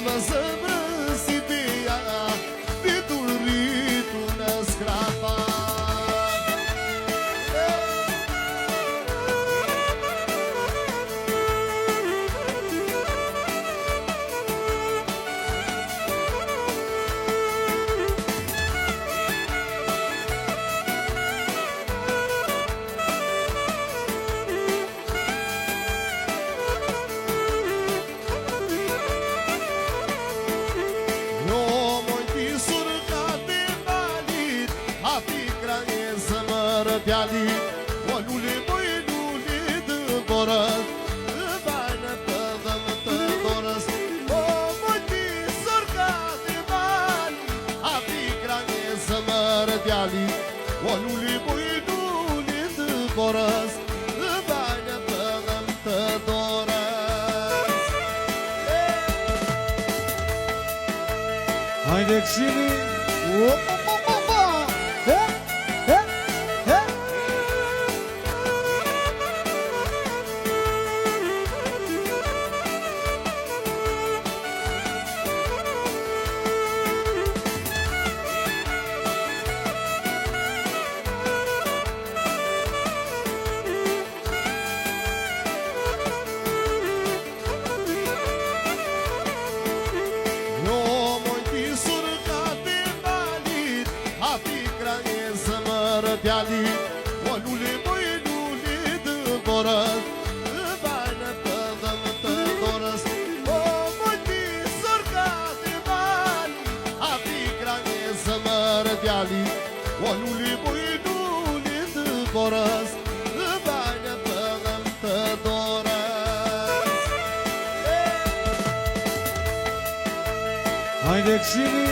më zëmrë si beja, vitur rritu në skrapa. Djalit, o luli moj luli dë borës, bajnë të dhëmë të dorës. O moj pisër ka të bali, a fikra një zëmër djalit, o luli moj luli dë borës, bajnë të dhëmë të dorës. Hajde Kshimi, djalit, o luli moj luli dë borës, bajnë të dhëmë të dorës. O moj pisër ka të bali, a fikra një zëmër djalit, o luli moj luli dë borës, bajnë të dhëmë të dorës. hajde Kshimi,